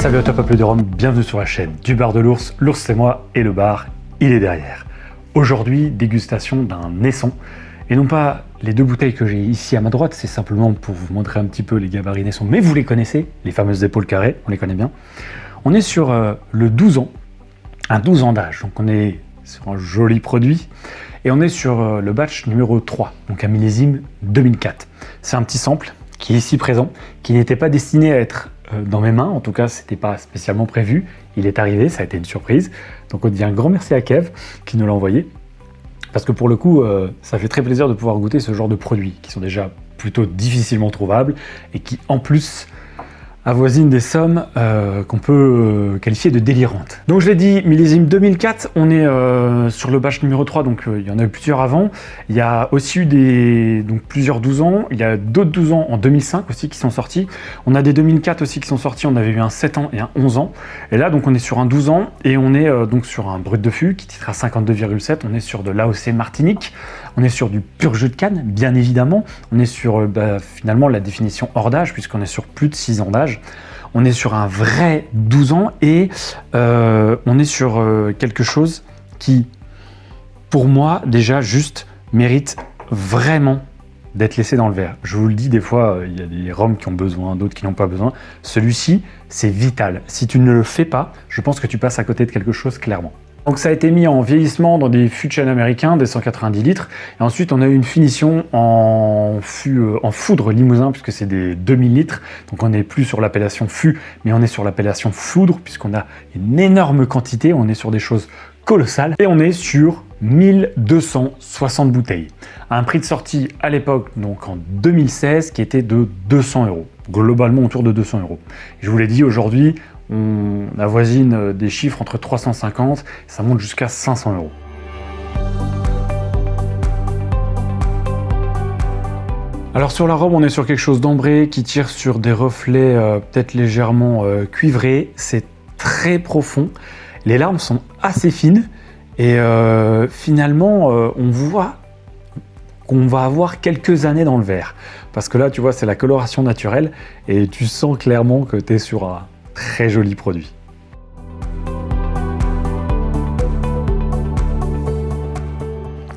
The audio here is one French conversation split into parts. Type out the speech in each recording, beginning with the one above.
Salut à toi peuple de Rome, bienvenue sur la chaîne du bar de l'ours. L'ours c'est moi et le bar, il est derrière. Aujourd'hui, dégustation d'un Naisson. Et non pas les deux bouteilles que j'ai ici à ma droite, c'est simplement pour vous montrer un petit peu les gabarits Naisson. Mais vous les connaissez, les fameuses épaules carrées, on les connaît bien. On est sur le 12 ans, un 12 ans d'âge. Donc on est sur un joli produit. Et on est sur le batch numéro 3, donc un millésime 2004. C'est un petit sample qui est ici présent, qui n'était pas destiné à être dans mes mains, en tout cas c'était pas spécialement prévu, il est arrivé, ça a été une surprise, donc on dit un grand merci à Kev qui nous l'a envoyé, parce que pour le coup ça fait très plaisir de pouvoir goûter ce genre de produits qui sont déjà plutôt difficilement trouvables et qui en plus avoisine des sommes qu'on peut qualifier de délirantes. Donc je l'ai dit, millésime 2004, on est sur le batch numéro 3, donc il y en a eu plusieurs avant. Il y a aussi eu plusieurs 12 ans, il y a d'autres 12 ans en 2005 aussi qui sont sortis. On a des 2004 aussi qui sont sortis, on avait eu un 7 ans et un 11 ans. Et là donc on est sur un 12 ans et on est donc sur un brut de fût qui titre à 52,7, on est sur de l'AOC Martinique. On est sur du pur jus de canne, bien évidemment. On est sur finalement la définition hors d'âge, puisqu'on est sur plus de 6 ans d'âge. On est sur un vrai 12 ans et on est sur quelque chose qui, pour moi, déjà juste mérite vraiment d'être laissé dans le verre. Je vous le dis, des fois, il y a des rhums qui ont besoin, d'autres qui n'ont pas besoin. Celui-ci, c'est vital. Si tu ne le fais pas, je pense que tu passes à côté de quelque chose clairement. Donc ça a été mis en vieillissement dans des fûts de chêne américains, des 190 litres. Et ensuite, on a eu une finition en foudre limousin, puisque c'est des 2000 litres. Donc on n'est plus sur l'appellation fût, mais on est sur l'appellation foudre, puisqu'on a une énorme quantité. On est sur des choses colossales. Et on est sur 1260 bouteilles. À un prix de sortie à l'époque, donc en 2016, qui était de 200 €. Globalement autour de 200 €. Je vous l'ai dit, aujourd'hui, on avoisine des chiffres entre 350 et ça monte jusqu'à 500 €. Alors sur l'arôme, on est sur quelque chose d'ambré qui tire sur des reflets peut-être légèrement cuivrés. C'est très profond. Les larmes sont assez fines et finalement on voit qu'on va avoir quelques années dans le verre. Parce que là, tu vois, c'est la coloration naturelle et tu sens clairement que tu es sur un très joli produit.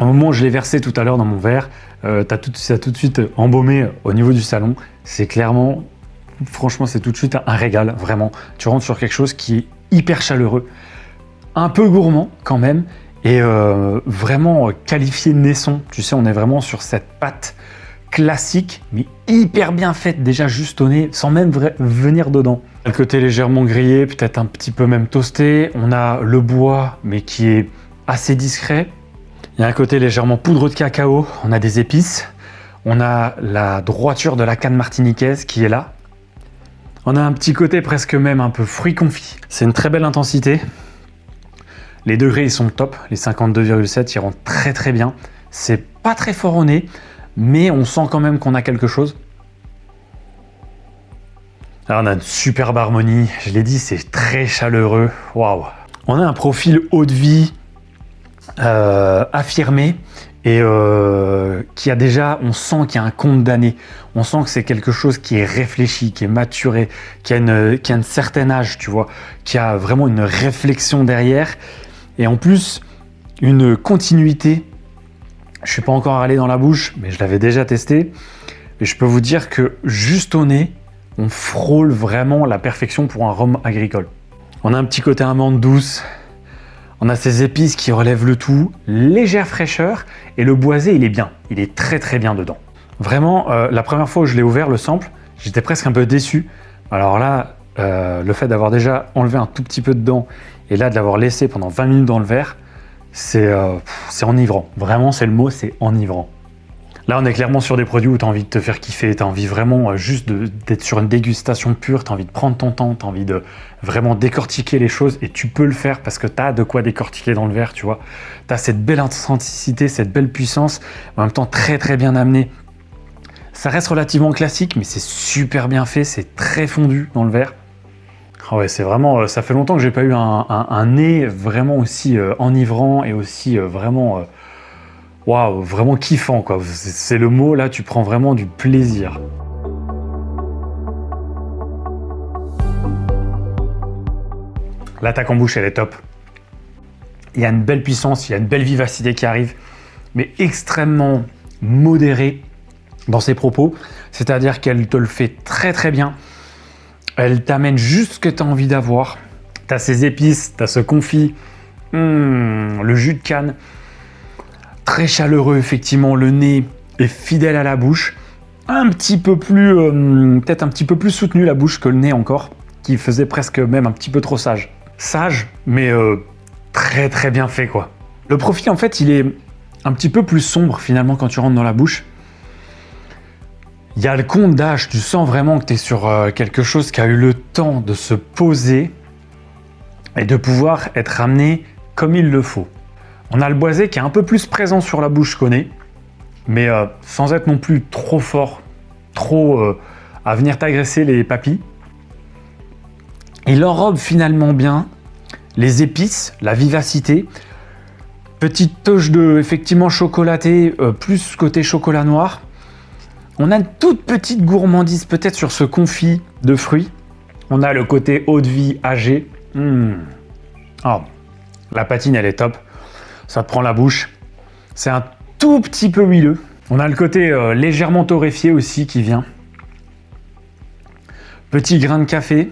Au moment où je l'ai versé tout à l'heure dans mon verre, ça a tout de suite embaumé au niveau du salon. C'est clairement, franchement, c'est tout de suite un régal, vraiment. Tu rentres sur quelque chose qui est hyper chaleureux, un peu gourmand quand même, et vraiment qualifié de Naisson. Tu sais, on est vraiment sur cette pâte classique, mais hyper bien faite, déjà juste au nez, sans même venir dedans. Le côté légèrement grillé, peut-être un petit peu même toasté. On a le bois, mais qui est assez discret. Il y a un côté légèrement poudre de cacao. On a des épices. On a la droiture de la canne martiniquaise qui est là. On a un petit côté presque même un peu fruit confit. C'est une très belle intensité. Les degrés, ils sont top. Les 52,7, ils rentrent très très bien. C'est pas très fort au nez, mais on sent quand même qu'on a quelque chose. Alors on a une superbe harmonie, je l'ai dit, c'est très chaleureux. Waouh. On a un profil haut de vie affirmé et qui a déjà, on sent qu'il y a un compte d'années. On sent que c'est quelque chose qui est réfléchi, qui est maturé, qui a un certain âge, tu vois, qui a vraiment une réflexion derrière et en plus une continuité. Je suis pas encore allé dans la bouche, mais je l'avais déjà testé et je peux vous dire que juste au nez, on frôle vraiment la perfection pour un rhum agricole. On a un petit côté amande douce, on a ces épices qui relèvent le tout, légère fraîcheur, et le boisé, il est bien, il est très très bien dedans. Vraiment, la première fois où je l'ai ouvert, le sample, j'étais presque un peu déçu. Alors là, le fait d'avoir déjà enlevé un tout petit peu dedans, et là de l'avoir laissé pendant 20 minutes dans le verre, c'est enivrant. Vraiment, c'est le mot, c'est enivrant. Là, on est clairement sur des produits où tu as envie de te faire kiffer, tu as envie vraiment juste d'être sur une dégustation pure, tu as envie de prendre ton temps, tu as envie de vraiment décortiquer les choses et tu peux le faire parce que tu as de quoi décortiquer dans le verre, tu vois. Tu as cette belle intensité, cette belle puissance, en même temps très très bien amené. Ça reste relativement classique, mais c'est super bien fait, c'est très fondu dans le verre. Ah ouais, c'est vraiment, ça fait longtemps que j'ai pas eu un nez vraiment aussi enivrant et aussi vraiment... Waouh, vraiment kiffant quoi, c'est le mot là, tu prends vraiment du plaisir. L'attaque en bouche, elle est top. Il y a une belle puissance, il y a une belle vivacité qui arrive, mais extrêmement modérée dans ses propos. C'est-à-dire qu'elle te le fait très très bien. Elle t'amène juste ce que tu as envie d'avoir. Tu as ces épices, tu as ce confit, le jus de canne. Très chaleureux, effectivement. Le nez est fidèle à la bouche. Un petit peu plus, peut-être un petit peu plus soutenu la bouche que le nez encore, qui faisait presque même un petit peu trop sage. Sage, mais très très bien fait quoi. Le profil en fait il est un petit peu plus sombre finalement quand tu rentres dans la bouche. Il y a le compte d'âge, tu sens vraiment que tu es sur quelque chose qui a eu le temps de se poser et de pouvoir être amené comme il le faut. On a le boisé qui est un peu plus présent sur la bouche qu'au nez, mais sans être non plus trop fort, trop à venir t'agresser les papilles. Il enrobe finalement bien les épices, la vivacité, petite touche de effectivement chocolaté, plus côté chocolat noir. On a une toute petite gourmandise peut-être sur ce confit de fruits. On a le côté eau de vie âgé. Oh, la patine elle est top. Ça te prend la bouche. C'est un tout petit peu huileux. On a le côté légèrement torréfié aussi qui vient. Petit grain de café.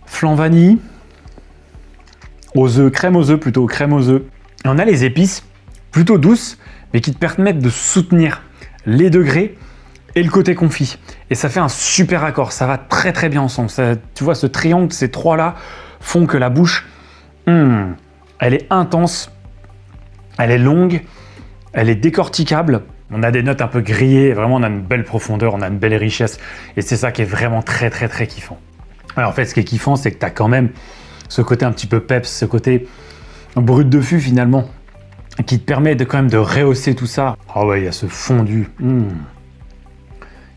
Flan vanille. Aux œufs, crème aux œufs plutôt, crème aux œufs. Et on a les épices plutôt douces, mais qui te permettent de soutenir les degrés et le côté confit. Et ça fait un super accord, ça va très très bien ensemble. Ça, tu vois, ce triangle, ces trois-là font que la bouche, elle est intense, elle est longue, elle est décorticable. On a des notes un peu grillées, vraiment on a une belle profondeur, on a une belle richesse. Et c'est ça qui est vraiment très très très kiffant. Alors en fait, ce qui est kiffant, c'est que tu as quand même ce côté un petit peu peps, ce côté brut de fût finalement, qui te permet de quand même de rehausser tout ça. Ah ouais, il y a ce fondu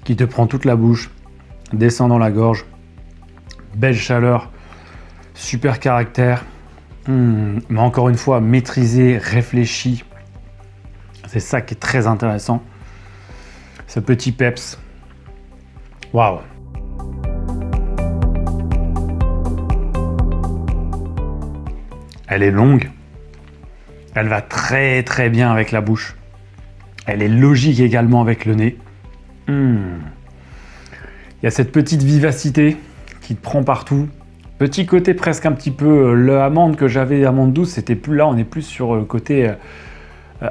qui te prend toute la bouche, descend dans la gorge, belle chaleur, super caractère, mais encore une fois maîtrisé, réfléchi. C'est ça qui est très intéressant. Ce petit peps. Waouh. Elle est longue. Elle va très très bien avec la bouche. Elle est logique également avec le nez. Il y a cette petite vivacité qui te prend partout. Petit côté presque un petit peu l'amande que j'avais, amande douce, c'était plus là, on est plus sur le côté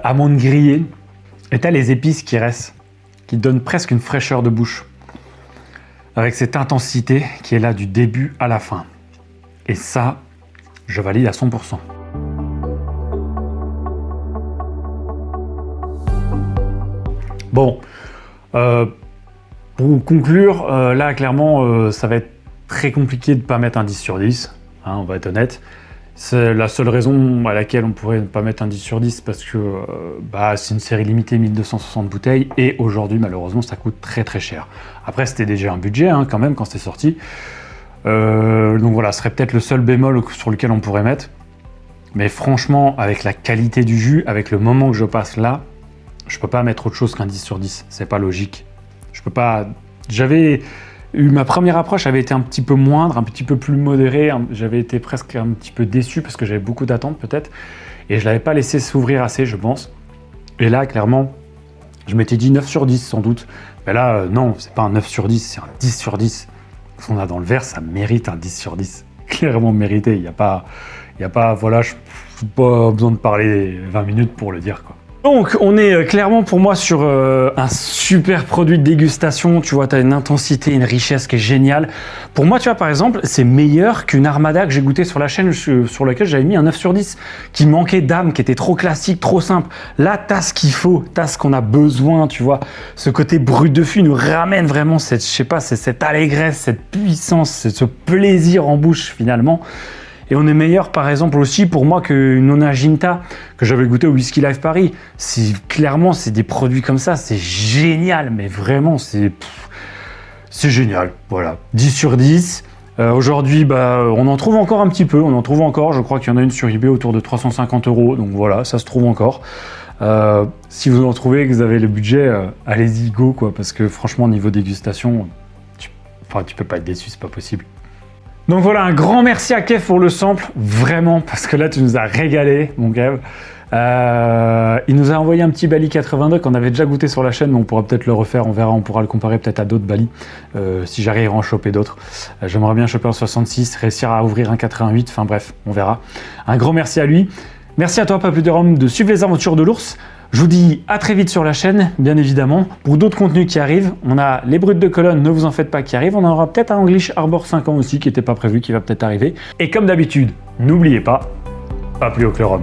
amande grillée. Et tu as les épices qui restent, qui donnent presque une fraîcheur de bouche. Avec cette intensité qui est là du début à la fin. Et ça, je valide à 100%. Bon, pour conclure, là clairement ça va être très compliqué de ne pas mettre un 10 sur 10, hein, on va être honnête. C'est la seule raison à laquelle on pourrait ne pas mettre un 10 sur 10 parce que c'est une série limitée 1260 bouteilles et aujourd'hui malheureusement ça coûte très très cher. Après c'était déjà un budget hein, quand même quand c'était sorti. Donc voilà, ce serait peut-être le seul bémol sur lequel on pourrait mettre. Mais franchement, avec la qualité du jus, avec le moment que je passe là, je peux pas mettre autre chose qu'un 10 sur 10. C'est pas logique. Je peux pas. J'avais eu ma première approche avait été un petit peu moindre, un petit peu plus modérée. J'avais été presque un petit peu déçu parce que j'avais beaucoup d'attentes peut-être. Et je l'avais pas laissé s'ouvrir assez, je pense. Et là, clairement, je m'étais dit 9 sur 10 sans doute. Mais là, non, c'est pas un 9 sur 10, c'est un 10 sur 10. Ce qu'on a dans le verre, ça mérite un 10 sur 10. Clairement mérité. Il n'y a pas, voilà, je n'ai pas besoin de parler 20 minutes pour le dire, quoi. Donc, on est clairement pour moi sur un super produit de dégustation. Tu vois, tu as une intensité, une richesse qui est géniale. Pour moi, tu vois, par exemple, c'est meilleur qu'une Armada que j'ai goûté sur la chaîne sur laquelle j'avais mis un 9 sur 10, qui manquait d'âme, qui était trop classique, trop simple. Là, tu as ce qu'il faut, tu as ce qu'on a besoin, tu vois. Ce côté brut de fût nous ramène vraiment cette, je sais pas, c'est cette allégresse, cette puissance, ce plaisir en bouche finalement. Et on est meilleur, par exemple, aussi pour moi qu'une Onaginta que j'avais goûté au Whisky Life Paris. Clairement, c'est des produits comme ça, c'est génial, mais vraiment, c'est génial. Voilà, 10 sur 10. Aujourd'hui, on en trouve encore un petit peu, on en trouve encore. Je crois qu'il y en a une sur eBay autour de 350 €. Donc voilà, ça se trouve encore. Si vous en trouvez et que vous avez le budget, allez-y, go, quoi. Parce que franchement, niveau dégustation, tu peux pas être déçu, c'est pas possible. Donc voilà, un grand merci à Kev pour le sample, vraiment, parce que là tu nous as régalé, mon Kev. Il nous a envoyé un petit Bali 82 qu'on avait déjà goûté sur la chaîne, mais on pourra peut-être le refaire, on verra, on pourra le comparer peut-être à d'autres Bali, si j'arrive à en choper d'autres. J'aimerais bien choper un 66, réussir à ouvrir un 88, enfin bref, on verra. Un grand merci à lui. Merci à toi, Papus de Rome, de suivre les aventures de l'ours. Je vous dis à très vite sur la chaîne, bien évidemment. Pour d'autres contenus qui arrivent, on a les brutes de colonne, ne vous en faites pas, qui arrivent. On en aura peut-être un English Arbor 5 ans aussi, qui n'était pas prévu, qui va peut-être arriver. Et comme d'habitude, n'oubliez pas, pas plus haut que le Rhum.